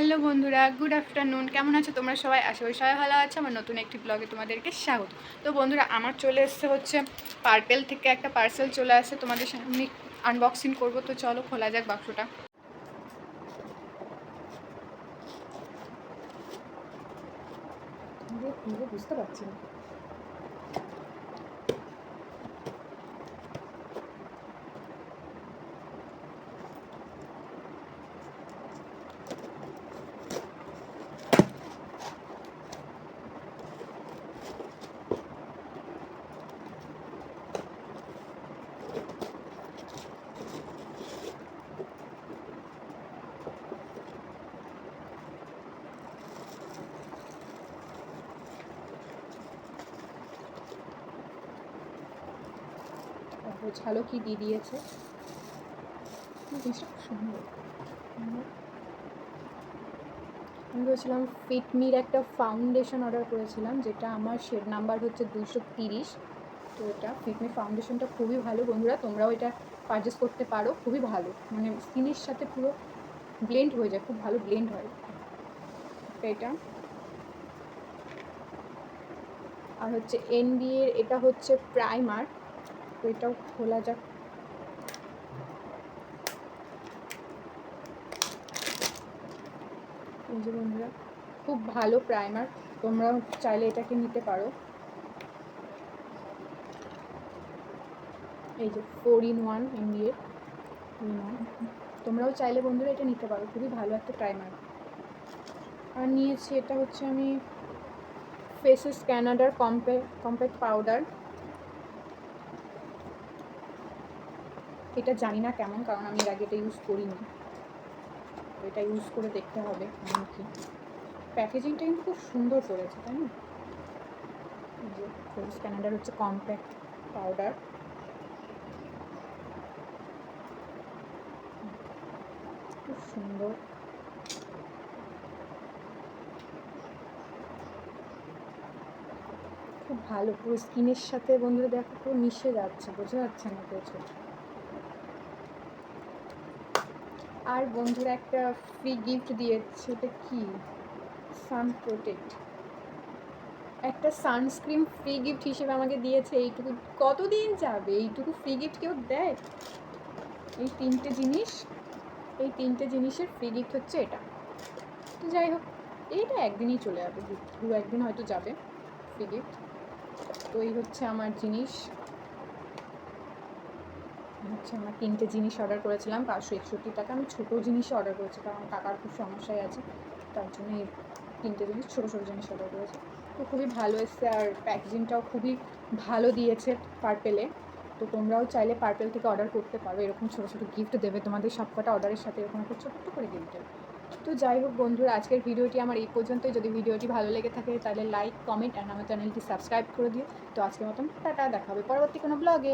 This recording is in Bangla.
হ্যালো বন্ধুরা, গুড আফটারনুন। কেমন আছো তোমরা সবাই? আশা করি সবাই ভালো আছে। আমার নতুন একটি ব্লগে তোমাদেরকে স্বাগত। তো বন্ধুরা, আমার চলে এসছে হচ্ছে পার্পেল থেকে একটা পার্সেল চলে আসছে, তোমাদের সামনে আনবক্সিং করব। তো চলো খোলা যাক বাক্সটা। বুঝতে পারছি না। ঝালো কি দিয়ে দিয়েছে, জিনিসটা খুব সুন্দর। আমি বলছিলাম ফিটমির একটা ফাউন্ডেশন অর্ডার করেছিলাম, যেটা আমার শেড নাম্বার হচ্ছে 230। তো এটা ফিটমি ফাউন্ডেশনটা খুবই ভালো বন্ধুরা, তোমরাও এটা পারচেস করতে পারো। খুবই ভালো, মানে স্কিনের সাথে পুরো ব্লেন্ড হয়ে যায়, খুব ভালো ব্লেন্ড হয় এটা। আর হচ্ছে এনবিএর এটা হচ্ছে প্রাইমার। তো এটাও খোলা যাক। এই যে বন্ধুরা, খুব ভালো প্রাইমার, তোমরাও চাইলে এটাকে নিতে পারো। এই যে 4-in-1 এনবিএর, তোমরাও চাইলে বন্ধুরা এটা নিতে পারো, খুবই ভালো একটা প্রাইমার। আর নিয়েছি এটা হচ্ছে আমি ফেসেস ক্যানাডার কম্প্যাক্ট পাউডার। এটা জানি না কেমন, কারণ আমি এর আগে এটা ইউজ করিনি, এটা ইউজ করে দেখতে হবে কেমন কি। প্যাকেজিংটা কিন্তু খুব সুন্দর করেছে, তাই না? এই যে ফেসেস ক্যানাডার হচ্ছে কম্প্যাক্ট পাউডার, খুব সুন্দর। খুব ভালো, পুরো স্কিনের সাথে বন্ধুরা দেখো পুরো মিশে যাচ্ছে, বোঝা যাচ্ছে না প্রচুর। আর বন্ধুরা একটা ফ্রি গিফট দিয়েছে, এটা কি? সান প্রোটেক্ট, একটা সানস্ক্রিন ফ্রি গিফট হিসেবে আমাকে দিয়েছে। এইটুকু কতদিন যাবে? এইটুকু ফ্রি গিফট কেউ দেয়? এই তিনটে জিনিসের ফ্রি গিফট হচ্ছে এটা। তো যাই হোক, এইটা একদিনই চলে যাবে, 2-1 দিন হয়তো যাবে ফ্রি গিফট। তো এই হচ্ছে আমার জিনিস, হচ্ছে আমার 3টে জিনিস অর্ডার করেছিলাম 561 টাকা। আমি ছোটো জিনিস অর্ডার করেছি, কারণ টাকার খুব সমস্যায় আছে, তার জন্য এই 3টে জিনিস ছোটো ছোটো জিনিস অর্ডার করেছি। তো খুবই ভালো এসছে, আর প্যাকেজিংটাও খুবই ভালো দিয়েছে পার্পেলে। তো তোমরাও চাইলে পার্পেল থেকে অর্ডার করতে পারো, এরকম ছোটো ছোটো গিফট দেবে তোমাদের সবকটা অর্ডারের সাথে, এরকম একটা ছোট্ট করে গিফট দেবে। তো যাই হোক বন্ধুরা, আজকের ভিডিওটি আমার এই পর্যন্তই। যদি ভিডিওটি ভালো লেগে থাকে তাহলে লাইক, কমেন্ট অ্যান্ড আমার চ্যানেলটি সাবস্ক্রাইব করে দিও। তো আজকের মতন টাটা, দেখা হবে পরবর্তী কোনো ব্লগে।